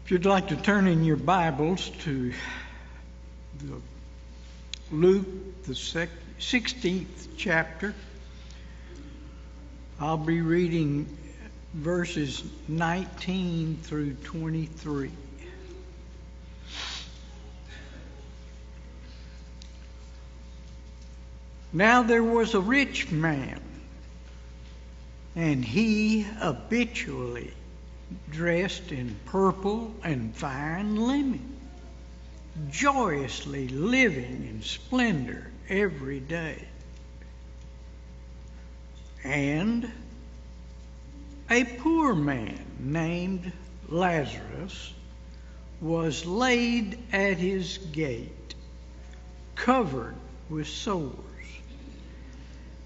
If you'd like to turn in your Bibles to Luke, the 16th chapter, I'll be reading verses 19 through 23. Now there was a rich man, and he habitually dressed in purple and fine linen, joyously living in splendor every day. And a poor man named Lazarus was laid at his gate, covered with sores,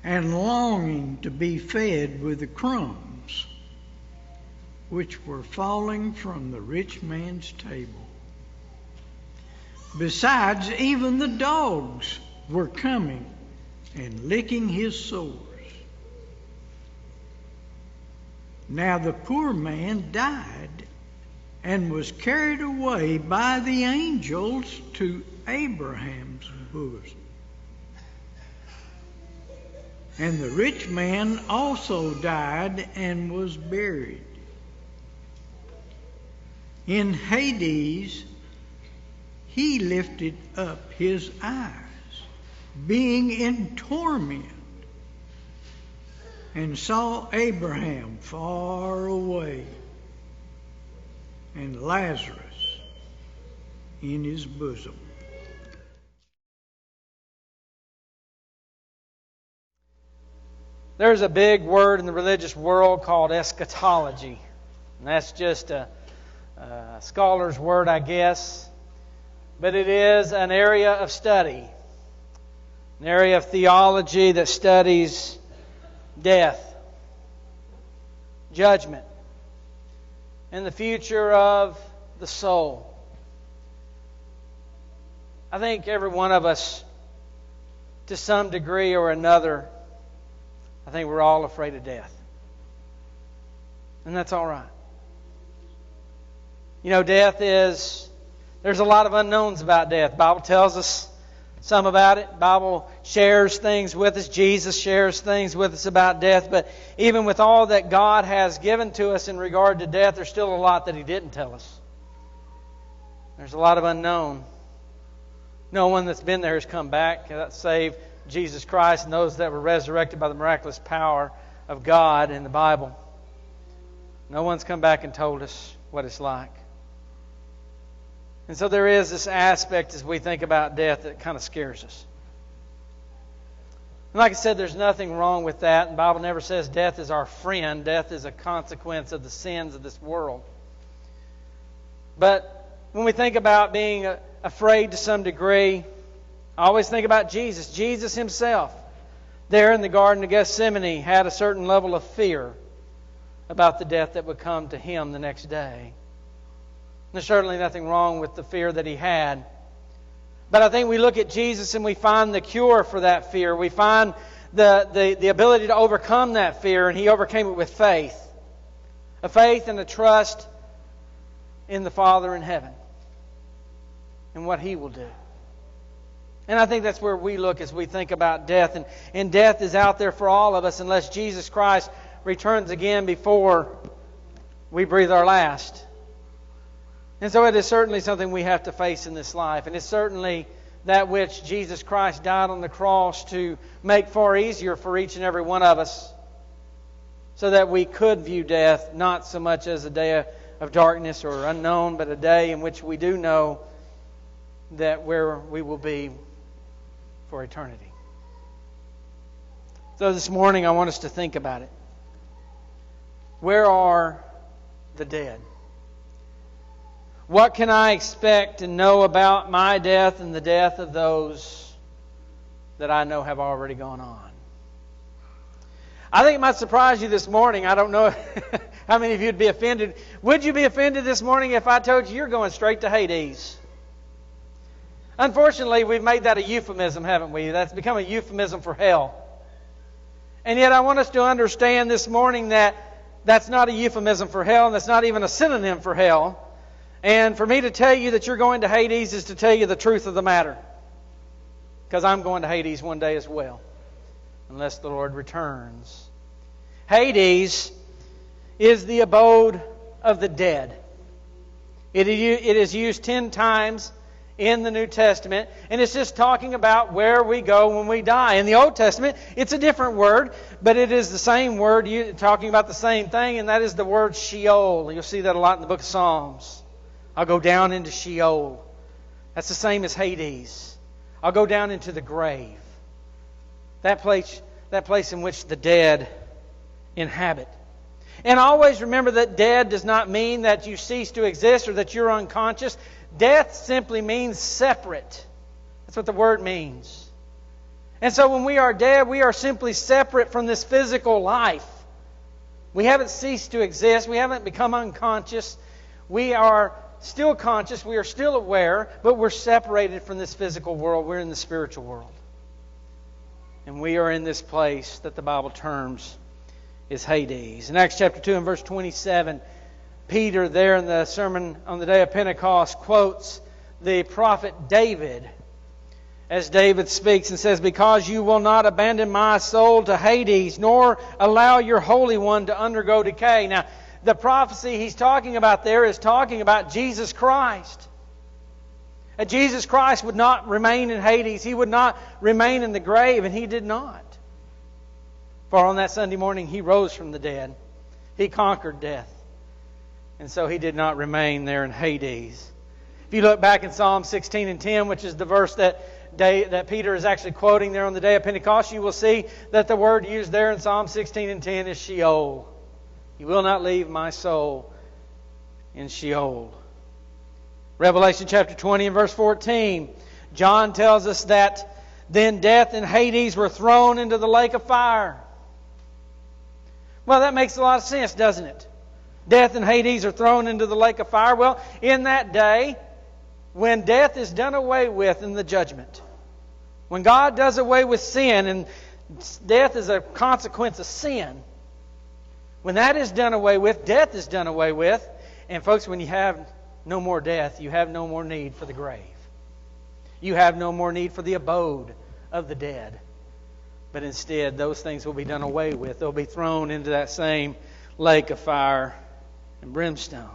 and longing to be fed with the crumbs which were falling from the rich man's table. Besides, even the dogs were coming and licking his sores. Now the poor man died and was carried away by the angels to Abraham's bosom. And the rich man also died and was buried. In Hades, he lifted up his eyes, being in torment, and saw Abraham far away, and Lazarus in his bosom. There's a big word in the religious world called eschatology. And that's just a scholar's word, I guess. But it is an area of study, an area of theology that studies death, judgment, and the future of the soul. I think every one of us, to some degree or another, I think we're all afraid of death. And that's all right. You know, there's a lot of unknowns about death. The Bible tells us some about it. The Bible shares things with us. Jesus shares things with us about death. But even with all that God has given to us in regard to death, there's still a lot that He didn't tell us. There's a lot of unknown. No one that's been there has come back, save Jesus Christ and those that were resurrected by the miraculous power of God in the Bible. No one's come back and told us what it's like. And so there is this aspect as we think about death that kind of scares us. And like I said, there's nothing wrong with that. The Bible never says death is our friend. Death is a consequence of the sins of this world. But when we think about being afraid to some degree, I always think about Jesus. Jesus Himself, there in the Garden of Gethsemane, had a certain level of fear about the death that would come to Him the next day. There's certainly nothing wrong with the fear that He had. But I think we look at Jesus and we find the cure for that fear. We find the ability to overcome that fear, and He overcame it with faith. A faith and a trust in the Father in heaven and what He will do. And I think that's where we look as we think about death. And death is out there for all of us unless Jesus Christ returns again before we breathe our last. And so it is certainly something we have to face in this life. And it's certainly that which Jesus Christ died on the cross to make far easier for each and every one of us, so that we could view death not so much as a day of darkness or unknown, but a day in which we do know that where we will be for eternity. So this morning I want us to think about it. Where are the dead? What can I expect to know about my death and the death of those that I know have already gone on? I think it might surprise you this morning. I don't know how many of you would be offended. Would you be offended this morning if I told you you're going straight to Hades? Unfortunately, we've made that a euphemism, haven't we? That's become a euphemism for hell. And yet I want us to understand this morning that that's not a euphemism for hell, and that's not even a synonym for hell. And for me to tell you that you're going to Hades is to tell you the truth of the matter. Because I'm going to Hades one day as well, unless the Lord returns. Hades is the abode of the dead. It is used 10 times in the New Testament, and it's just talking about where we go when we die. In the Old Testament, it's a different word, but it is the same word talking about the same thing, and that is the word Sheol. You'll see that a lot in the book of Psalms. I'll go down into Sheol. That's the same as Hades. I'll go down into the grave. That place in which the dead inhabit. And always remember that dead does not mean that you cease to exist or that you're unconscious. Death simply means separate. That's what the word means. And so when we are dead, we are simply separate from this physical life. We haven't ceased to exist. We haven't become unconscious. We are still conscious. We are still aware, but we're separated from this physical world. We're in the spiritual world. And we are in this place that the Bible terms is Hades. In Acts chapter 2 and verse 27, Peter there in the sermon on the day of Pentecost quotes the prophet David as David speaks and says, "Because you will not abandon my soul to Hades, nor allow your Holy One to undergo decay." Now, the prophecy he's talking about there is talking about Jesus Christ. That Jesus Christ would not remain in Hades. He would not remain in the grave, and He did not. For on that Sunday morning, He rose from the dead. He conquered death. And so He did not remain there in Hades. If you look back in Psalm 16 and 10, which is the verse that Peter is actually quoting there on the day of Pentecost, you will see that the word used there in Psalm 16 and 10 is Sheol. You will not leave my soul in Sheol. Revelation chapter 20 and verse 14, John tells us that then death and Hades were thrown into the lake of fire. Well, that makes a lot of sense, doesn't it? Death and Hades are thrown into the lake of fire. Well, in that day, when death is done away with in the judgment, when God does away with sin, and death is a consequence of sin, when that is done away with, death is done away with, and folks, when you have no more death, you have no more need for the grave. You have no more need for the abode of the dead. But instead, those things will be done away with. They'll be thrown into that same lake of fire and brimstone.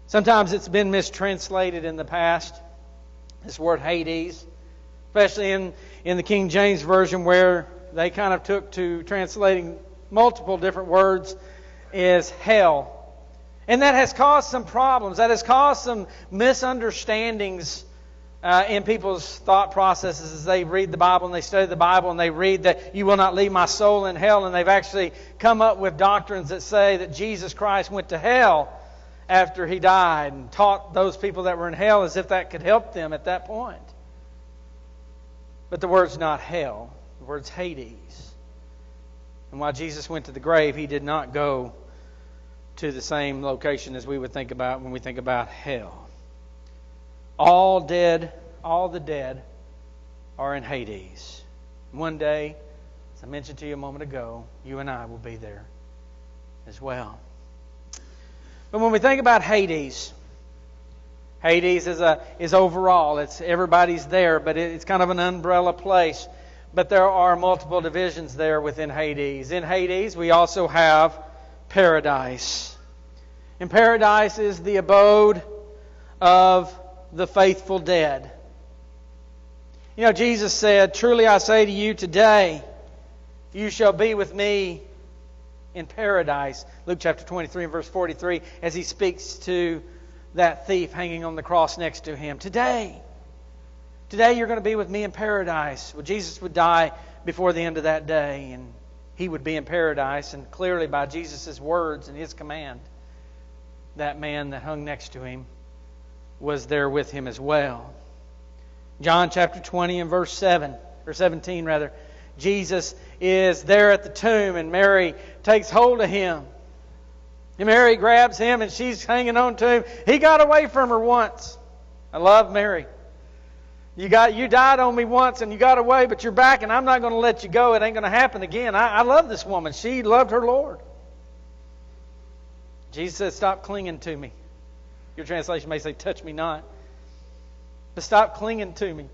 Sometimes it's been mistranslated in the past, this word Hades, especially in the King James Version, where they kind of took to translating multiple different words is hell. And that has caused some problems. That has caused some misunderstandings in people's thought processes as they read the Bible and they study the Bible and they read that you will not leave my soul in hell. And they've actually come up with doctrines that say that Jesus Christ went to hell after He died and taught those people that were in hell as if that could help them at that point. But the word's not hell. The word's Hades. And while Jesus went to the grave, He did not go to the same location as we would think about when we think about hell. All the dead are in Hades. One day, as I mentioned to you a moment ago, you and I will be there as well. But when we think about Hades is overall. It's everybody's there, but it's kind of an umbrella place. But there are multiple divisions there within Hades. In Hades, we also have paradise. And paradise is the abode of the faithful dead. You know, Jesus said, "Truly I say to you today, you shall be with me in paradise." Luke chapter 23 and verse 43, as He speaks to that thief hanging on the cross next to Him. Today you're going to be with me in paradise. Well, Jesus would die before the end of that day, and He would be in paradise. And clearly by Jesus' words and His command, that man that hung next to Him was there with Him as well. John chapter 20 and verse 17 rather. Jesus is there at the tomb, and Mary takes hold of Him. And Mary grabs Him, and she's hanging on to Him. He got away from her once. I love Mary. You died on me once and you got away, but you're back, and I'm not going to let you go. It ain't going to happen again. I love this woman. She loved her Lord. Jesus said, "Stop clinging to me. Your translation may say, touch me not. But stop clinging to me.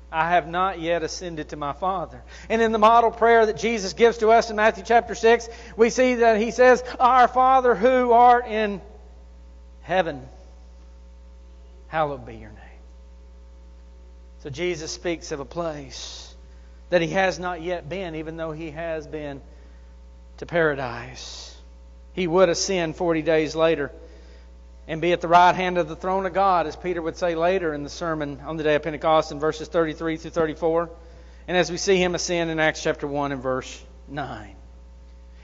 I have not yet ascended to my Father. And in the model prayer that Jesus gives to us in Matthew chapter 6, we see that He says, Our Father who art in heaven, hallowed be your name. So Jesus speaks of a place that He has not yet been, even though He has been to paradise. He would ascend 40 days later and be at the right hand of the throne of God, as Peter would say later in the sermon on the day of Pentecost in verses 33 through 34. And as we see Him ascend in Acts chapter 1 and verse 9.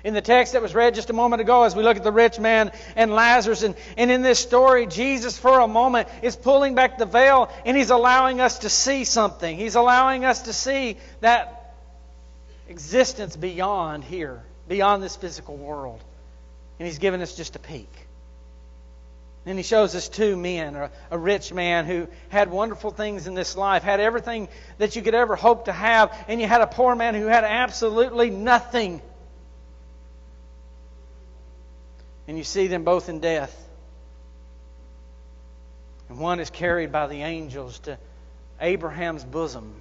In the text that was read just a moment ago, as we look at the rich man and Lazarus, and in this story, Jesus for a moment is pulling back the veil and He's allowing us to see something. He's allowing us to see that existence beyond here, beyond this physical world. And He's given us just a peek. And He shows us two men, a rich man who had wonderful things in this life, had everything that you could ever hope to have, and you had a poor man who had absolutely nothing. And you see them both in death. And one is carried by the angels to Abraham's bosom,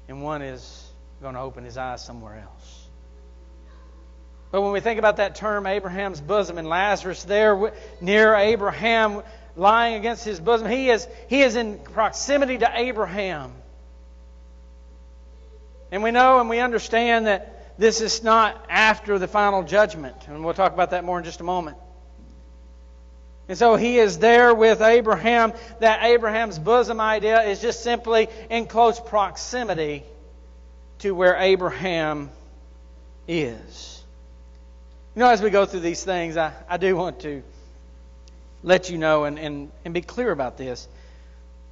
and one is going to open his eyes somewhere else. But when we think about that term, Abraham's bosom, and Lazarus there near Abraham, lying against his bosom, he is in proximity to Abraham. And we know and we understand that this is not after the final judgment. And we'll talk about that more in just a moment. And so he is there with Abraham. That Abraham's bosom idea is just simply in close proximity to where Abraham is. You know, as we go through these things, I do want to let you know and be clear about this,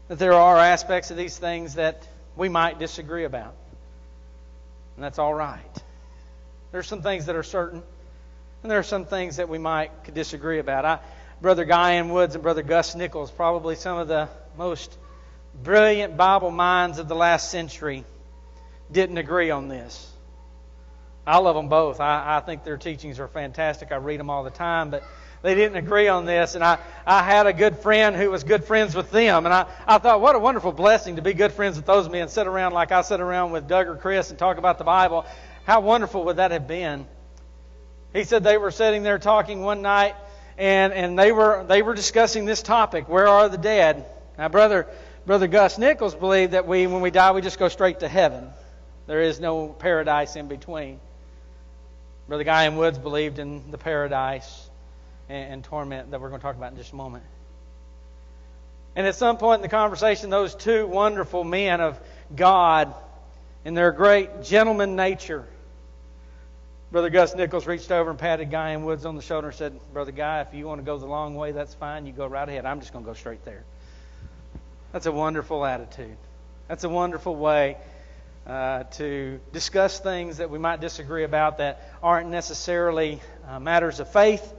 that there are aspects of these things that we might disagree about. And that's all right. There's some things that are certain, and there are some things that we might disagree about. Brother Guy Woods and Brother Gus Nichols, probably some of the most brilliant Bible minds of the last century, didn't agree on this. I love them both. I think their teachings are fantastic. I read them all the time, but they didn't agree on this. And I had a good friend who was good friends with them. And I thought, what a wonderful blessing to be good friends with those men. Sit around like I sit around with Doug or Chris and talk about the Bible. How wonderful would that have been? He said they were sitting there talking one night, and they were discussing this topic, where are the dead? Now, Brother Gus Nichols believed that when we die, we just go straight to heaven. There is no paradise in between. Brother Guy Woods believed in the paradise and torment that we're going to talk about in just a moment. And at some point in the conversation, those two wonderful men of God, in their great gentleman nature, Brother Gus Nichols reached over and patted Guy Woods on the shoulder and said, Brother Guy, if you want to go the long way, that's fine. You go right ahead. I'm just going to go straight there. That's a wonderful attitude. That's a wonderful way to discuss things that we might disagree about that aren't necessarily matters of faith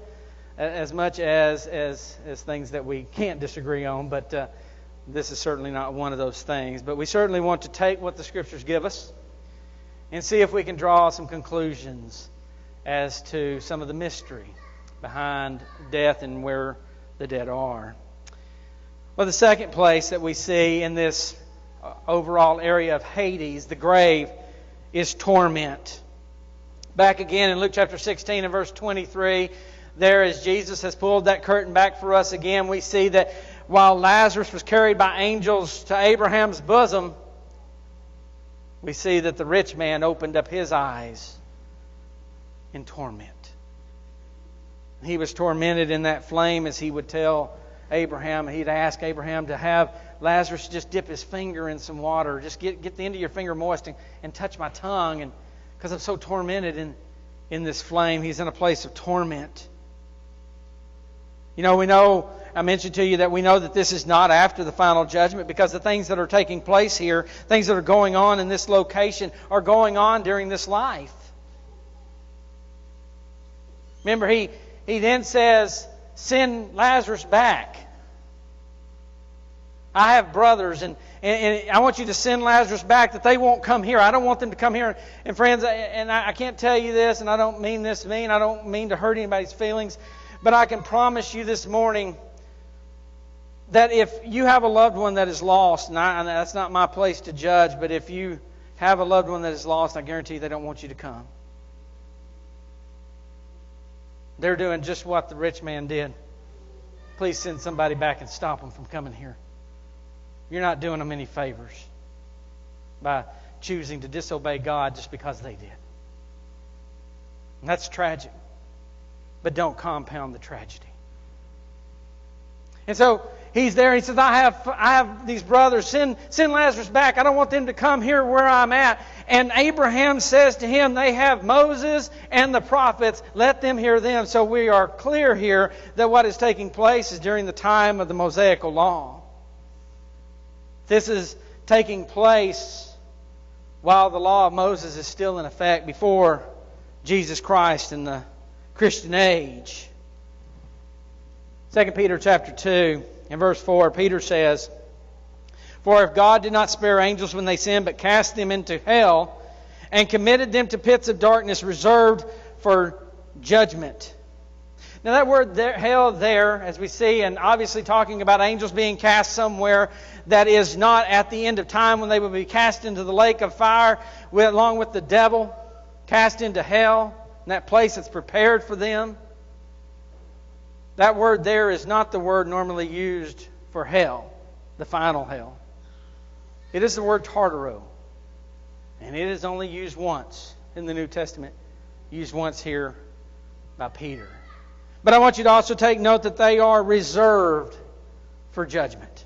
as much as things that we can't disagree on. But this is certainly not one of those things. But we certainly want to take what the Scriptures give us and see if we can draw some conclusions as to some of the mystery behind death and where the dead are. Well, the second place that we see in this overall area of Hades, the grave, is torment. Back again in Luke chapter 16 and verse 23, there as Jesus has pulled that curtain back for us again, we see that while Lazarus was carried by angels to Abraham's bosom, we see that the rich man opened up his eyes in torment. He was tormented in that flame, as he would tell Abraham. He'd ask Abraham to have Lazarus just dip his finger in some water. Just get the end of your finger moist and touch my tongue. And because I'm so tormented in this flame, he's in a place of torment. You know, I mentioned to you that we know that this is not after the final judgment, because the things that are taking place here, things that are going on in this location, are going on during this life. Remember, he then says, send Lazarus back. I have brothers, and I want you to send Lazarus back, that they won't come here. I don't want them to come here. And friends, I can't tell you this, and I don't mean this mean. I don't mean to hurt anybody's feelings. But I can promise you this morning that if you have a loved one that is lost, and that's not my place to judge, but if you have a loved one that is lost, I guarantee you they don't want you to come. They're doing just what the rich man did. Please send somebody back and stop them from coming here. You're not doing them any favors by choosing to disobey God just because they did. And that's tragic. But don't compound the tragedy. And so he's there. He says, I have these brothers. Send Lazarus back. I don't want them to come here where I'm at. And Abraham says to him, they have Moses and the prophets. Let them hear them. So we are clear here that what is taking place is during the time of the Mosaical law. This is taking place while the law of Moses is still in effect, before Jesus Christ in the Christian age. 2 Peter chapter 2 and verse 4, Peter says, For if God did not spare angels when they sinned, but cast them into hell, and committed them to pits of darkness reserved for judgment. Now that word there, hell there, as we see, and obviously talking about angels being cast somewhere that is not at the end of time, when they will be cast into the lake of fire along with the devil, cast into hell, in that place that's prepared for them. That word there is not the word normally used for hell, the final hell. It is the word Tartaro. And it is only used once in the New Testament. Used once here by Peter. But I want you to also take note that they are reserved for judgment.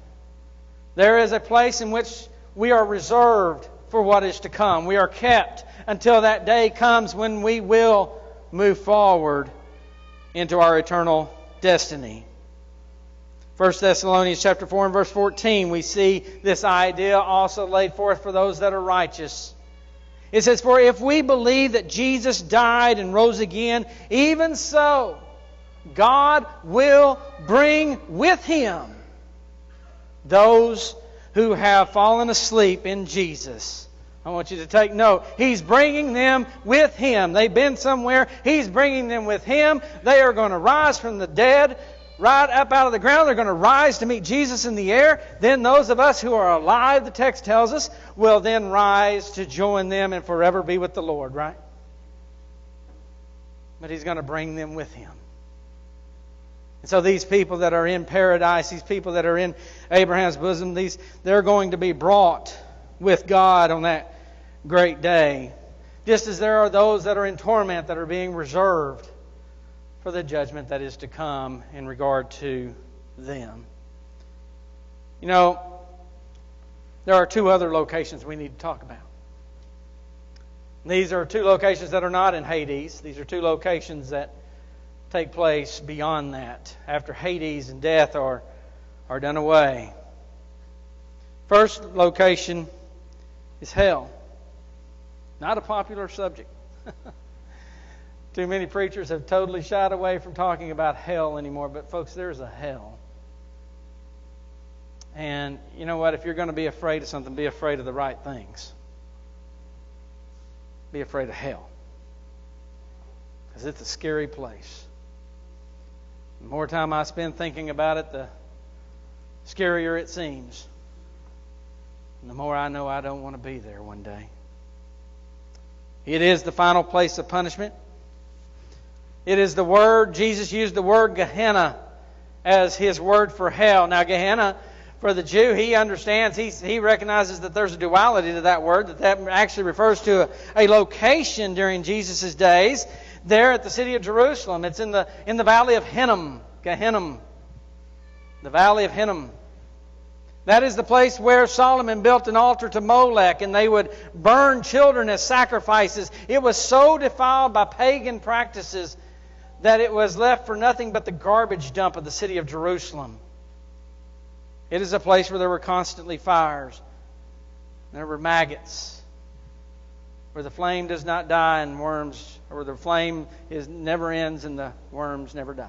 There is a place in which we are reserved for what is to come. We are kept until that day comes when we will move forward into our eternal destiny. 1 Thessalonians chapter 4 and verse 14, we see this idea also laid forth for those that are righteous. It says, For if we believe that Jesus died and rose again, even so God will bring with Him those who have fallen asleep in Jesus. I want you to take note. He's bringing them with Him. They've been somewhere. He's bringing them with Him. They are going to rise from the dead, right up out of the ground. They're going to rise to meet Jesus in the air. Then those of us who are alive, the text tells us, will then rise to join them and forever be with the Lord, right? But He's going to bring them with Him. And so these people that are in paradise, these people that are in Abraham's bosom, they're going to be brought with God on that great day. Just as there are those that are in torment that are being reserved for the judgment that is to come in regard to them. You know, there are two other locations we need to talk about. These are two locations that are not in Hades. These are two locations that take place beyond that, after Hades and death are done away. First location is hell. Not a popular subject. Too many preachers have totally shied away from talking about hell anymore. But folks, there's a hell. And you know what? If you're going to be afraid of something, be afraid of the right things. Be afraid of hell. Because it's a scary place. The more time I spend thinking about it, the scarier it seems. And the more I know I don't want to be there one day. It is the final place of punishment. It is the word, Jesus used the word Gehenna as His word for hell. Now Gehenna, for the Jew, he understands, he recognizes that there's a duality to that word, that actually refers to a location during Jesus' days. There at the city of Jerusalem. It's in the valley of Hinnom, Gehenna. The valley of Hinnom. That is the place where Solomon built an altar to Molech, and they would burn children as sacrifices. It was so defiled by pagan practices that it was left for nothing but the garbage dump of the city of Jerusalem. It is a place where there were constantly fires. There were maggots. Where the flame does not die and worms, or the flame never ends and the worms never die.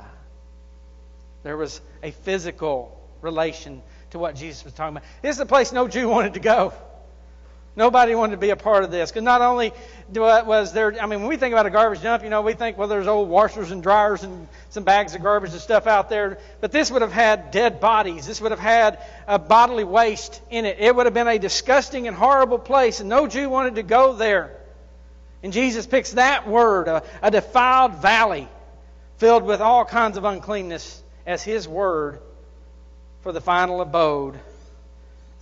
There was a physical relation to what Jesus was talking about. This is a place no Jew wanted to go. Nobody wanted to be a part of this. Because not only was there, when we think about a garbage dump, we think, well, there's old washers and dryers and some bags of garbage and stuff out there. But this would have had dead bodies. This would have had bodily waste in it. It would have been a disgusting and horrible place, and no Jew wanted to go there. And Jesus picks that word, a defiled valley filled with all kinds of uncleanness, as His word for the final abode,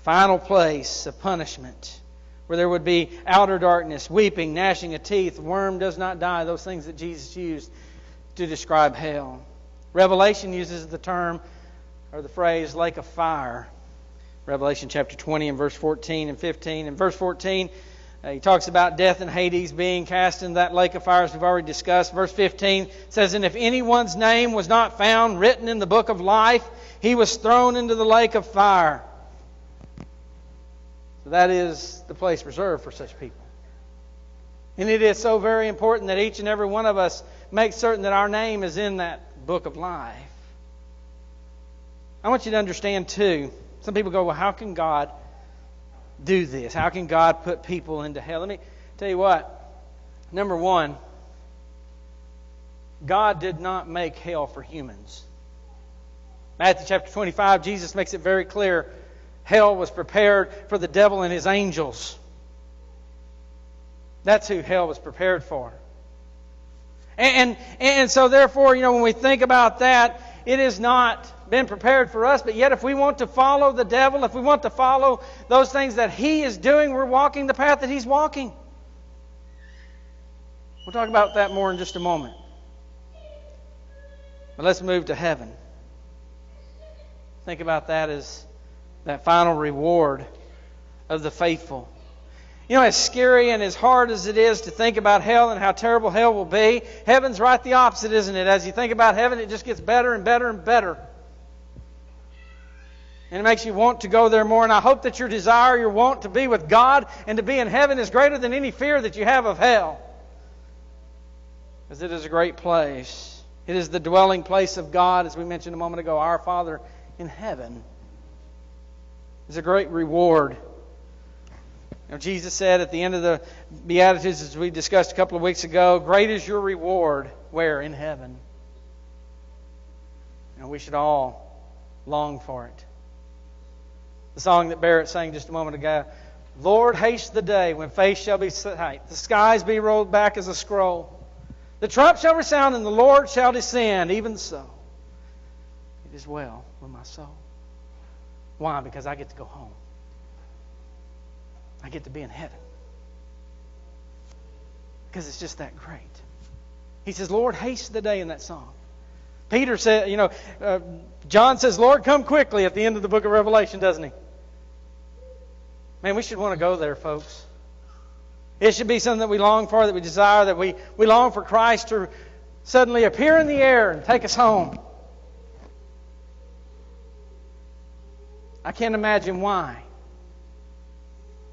final place of punishment, where there would be outer darkness, weeping, gnashing of teeth, worm does not die, those things that Jesus used to describe hell. Revelation uses the term, or the phrase, lake of fire. Revelation chapter 20 and verse 14 and 15. In verse 14, he talks about death and Hades being cast into that lake of fire, as we've already discussed. Verse 15 says, and if anyone's name was not found written in the book of life, he was thrown into the lake of fire. So that is the place reserved for such people. And it is so very important that each and every one of us make certain that our name is in that book of life. I want you to understand too, some people go, well, how can God do this? How can God put people into hell? Let me tell you what. Number one, God did not make hell for humans. Matthew chapter 25, Jesus makes it very clear. Hell was prepared for the devil and his angels. That's who hell was prepared for. And so therefore, when we think about that, it has not been prepared for us. But yet if we want to follow the devil, if we want to follow those things that he is doing, we're walking the path that he's walking. We'll talk about that more in just a moment. But let's move to heaven. Think about that as that final reward of the faithful. As scary and as hard as it is to think about hell and how terrible hell will be, heaven's right the opposite, isn't it? As you think about heaven, it just gets better and better and better. And it makes you want to go there more. And I hope that your desire, your want to be with God and to be in heaven is greater than any fear that you have of hell. Because it is a great place. It is the dwelling place of God, as we mentioned a moment ago, our Father in heaven. It's a great reward. Jesus said at the end of the Beatitudes, as we discussed a couple of weeks ago, great is your reward. Where? In heaven. We should all long for it. The song that Barrett sang just a moment ago, Lord, haste the day when face shall be sight, the skies be rolled back as a scroll. The trump shall resound and the Lord shall descend. Even so, it is well with my soul. Why? Because I get to go home. I get to be in heaven. Because it's just that great. He says, Lord, haste the day in that song. Peter said, John says, Lord, come quickly at the end of the book of Revelation, doesn't he? Man, we should want to go there, folks. It should be something that we long for, that we desire, that we long for Christ to suddenly appear in the air and take us home. I can't imagine why.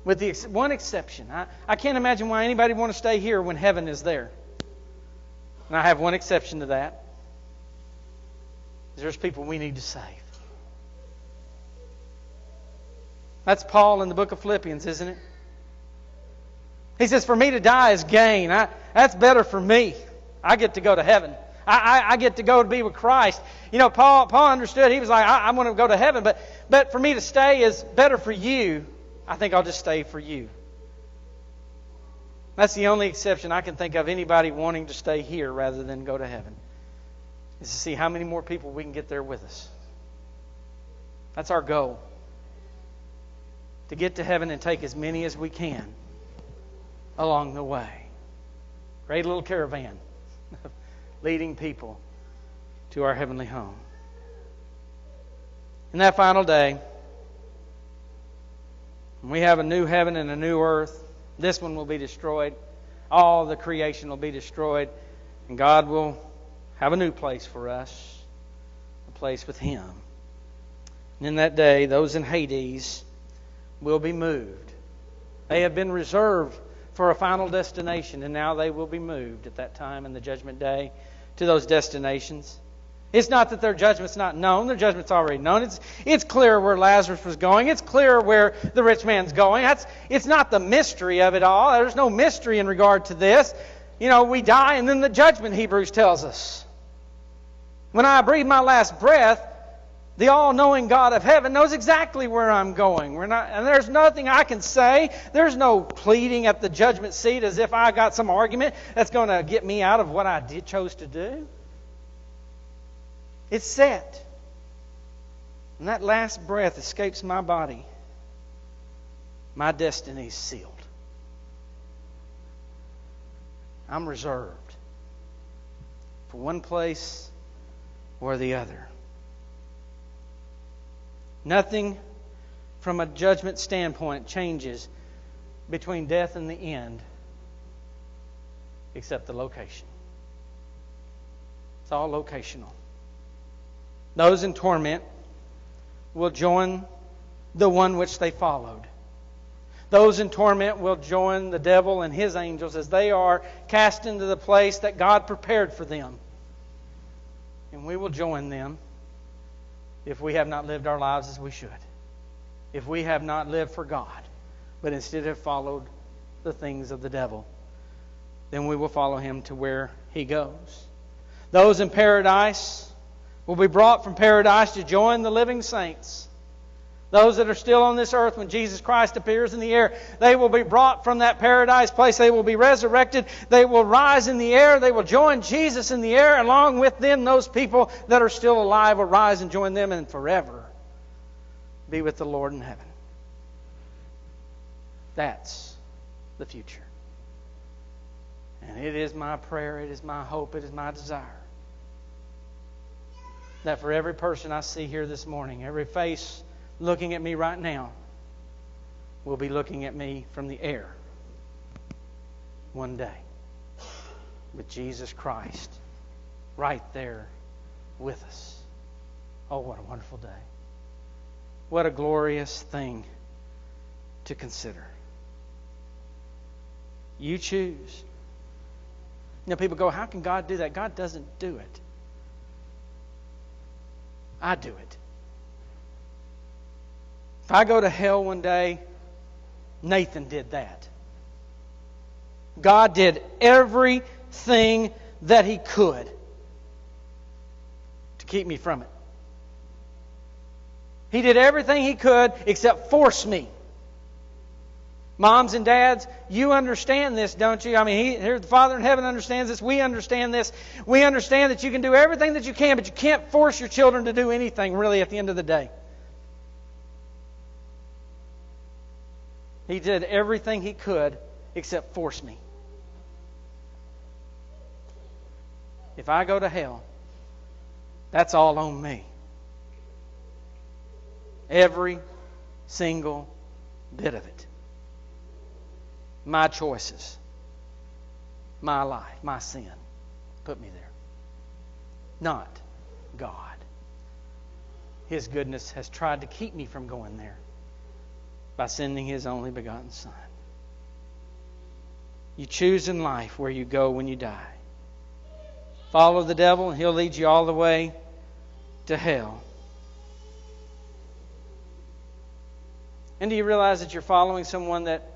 With the one exception. I can't imagine why anybody would want to stay here when heaven is there. And I have one exception to that. There's people we need to save. That's Paul in the book of Philippians, isn't it? He says, for me to die is gain. That's better for me. I get to go to heaven. I get to go to be with Christ. Paul understood. He was like, I want to go to heaven, but for me to stay is better for you. I think I'll just stay for you. That's the only exception I can think of, anybody wanting to stay here rather than go to heaven, is to see how many more people we can get there with us. That's our goal. To get to heaven and take as many as we can along the way. Great little caravan leading people to our heavenly home. In that final day, we have a new heaven and a new earth. This one will be destroyed. All the creation will be destroyed. And God will have a new place for us. A place with Him. And in that day, those in Hades will be moved. They have been reserved for a final destination. And now they will be moved at that time in the judgment day to those destinations. It's not that their judgment's not known. Their judgment's already known. It's clear where Lazarus was going. It's clear where the rich man's going. It's not the mystery of it all. There's no mystery in regard to this. We die and then the judgment, Hebrews tells us. When I breathe my last breath, the all-knowing God of heaven knows exactly where I'm going. And there's nothing I can say. There's no pleading at the judgment seat as if I got some argument that's going to get me out of what I chose to do. It's set. And that last breath escapes my body. My destiny's sealed. I'm reserved for one place or the other. Nothing from a judgment standpoint changes between death and the end except the location. It's all locational. Those in torment will join the one which they followed. Those in torment will join the devil and his angels as they are cast into the place that God prepared for them. And we will join them if we have not lived our lives as we should. If we have not lived for God, but instead have followed the things of the devil, then we will follow him to where he goes. Those in paradise will be brought from paradise to join the living saints. Those that are still on this earth when Jesus Christ appears in the air, they will be brought from that paradise place. They will be resurrected. They will rise in the air. They will join Jesus in the air. Along with them, those people that are still alive will rise and join them and forever be with the Lord in heaven. That's the future. And it is my prayer, it is my hope, it is my desire that for every person I see here this morning, every face looking at me right now will be looking at me from the air one day with Jesus Christ right there with us. Oh, what a wonderful day. What a glorious thing to consider. You choose. People go, how can God do that? God doesn't do it. I do it. If I go to hell one day, Nathan did that. God did everything that He could to keep me from it. He did everything He could except force me. Moms and dads, you understand this, don't you? The Father in heaven understands this. We understand this. We understand that you can do everything that you can, but you can't force your children to do anything, really, at the end of the day. He did everything He could except force me. If I go to hell, that's all on me. Every single bit of it. My choices, my life, my sin put me there. Not God. His goodness has tried to keep me from going there by sending His only begotten Son. You choose in life where you go when you die. Follow the devil and he'll lead you all the way to hell. And do you realize that you're following someone that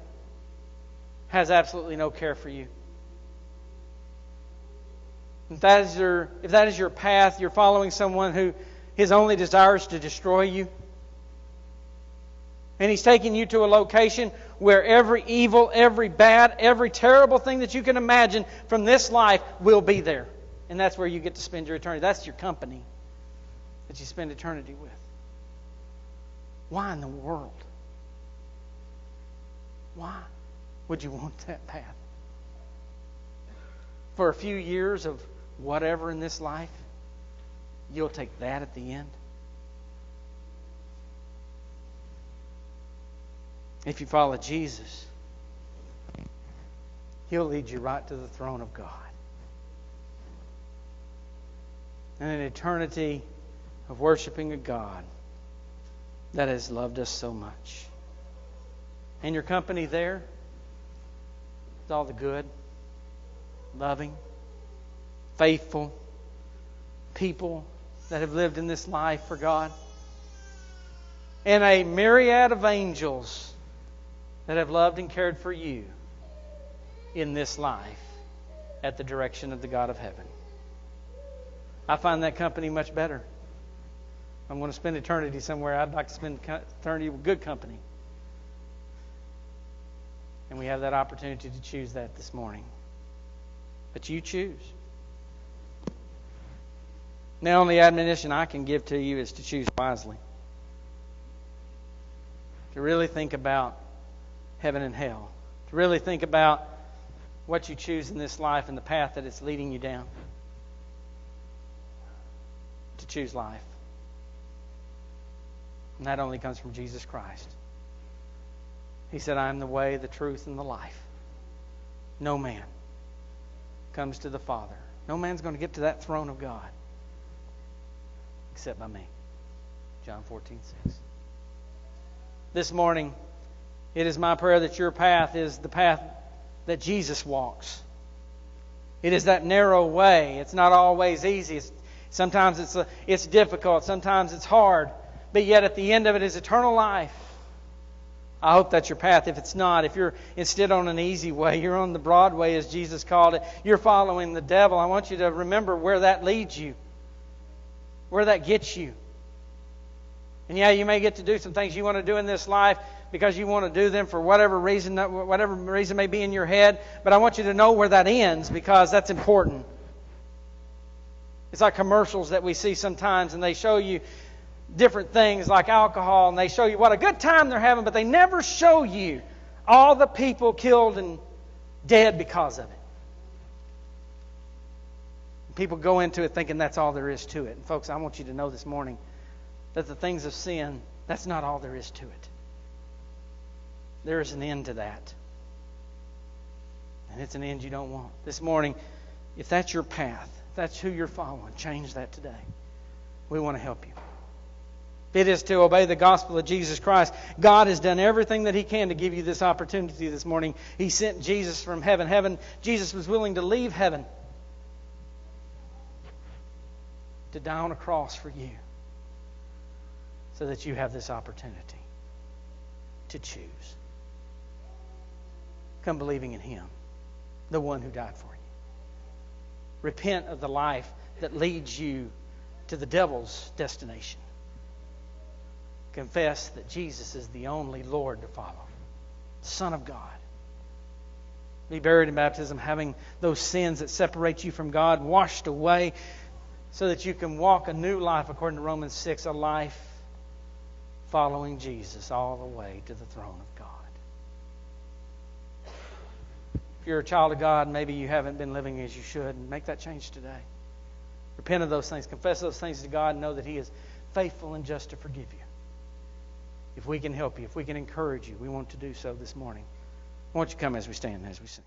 has absolutely no care for you? If that is your path, you're following someone who his only desire is to destroy you. And he's taking you to a location where every evil, every bad, every terrible thing that you can imagine from this life will be there. And that's where you get to spend your eternity. That's your company that you spend eternity with. Why in the world? Why would you want that path? For a few years of whatever in this life, you'll take that at the end? If you follow Jesus, He'll lead you right to the throne of God. And an eternity of worshiping a God that has loved us so much. And your company there is all the good, loving, faithful people that have lived in this life for God, and a myriad of angels that have loved and cared for you in this life at the direction of the God of heaven. I find that company much better. I'm going to spend eternity somewhere. I'd like to spend eternity with good company. And we have that opportunity to choose that this morning. But you choose. The only admonition I can give to you is to choose wisely. To really think about heaven and hell. To really think about what you choose in this life and the path that it's leading you down. To choose life. And that only comes from Jesus Christ. He said, I am the way, the truth, and the life. No man comes to the Father. No man's going to get to that throne of God except by me. John 14:6. This morning, it is my prayer that your path is the path that Jesus walks. It is that narrow way. It's not always easy. Sometimes it's difficult. Sometimes it's hard. But yet at the end of it is eternal life. I hope that's your path. If it's not, if you're instead on an easy way, you're on the broad way as Jesus called it, you're following the devil, I want you to remember where that leads you. Where that gets you. And yeah, you may get to do some things you want to do in this life because you want to do them for whatever reason may be in your head. But I want you to know where that ends because that's important. It's like commercials that we see sometimes and they show you different things like alcohol and they show you what a good time they're having, but they never show you all the people killed and dead because of it. People go into it thinking that's all there is to it. And folks, I want you to know this morning that the things of sin, that's not all there is to it. There is an end to that. And it's an end you don't want. This morning, if that's your path, if that's who you're following, change that today. We want to help you. If it is to obey the gospel of Jesus Christ, God has done everything that He can to give you this opportunity this morning. He sent Jesus from heaven. Jesus was willing to leave heaven to die on a cross for you so that you have this opportunity to choose. Come believing in Him, the one who died for you. Repent of the life that leads you to the devil's destination. Confess that Jesus is the only Lord to follow, Son of God. Be buried in baptism, having those sins that separate you from God washed away so that you can walk a new life according to Romans 6, a life following Jesus all the way to the throne of God. If you're a child of God, maybe you haven't been living as you should, and make that change today. Repent of those things, confess those things to God, and know that He is faithful and just to forgive you. If we can help you, if we can encourage you, we want to do so this morning. Won't you come as we stand, as we sing?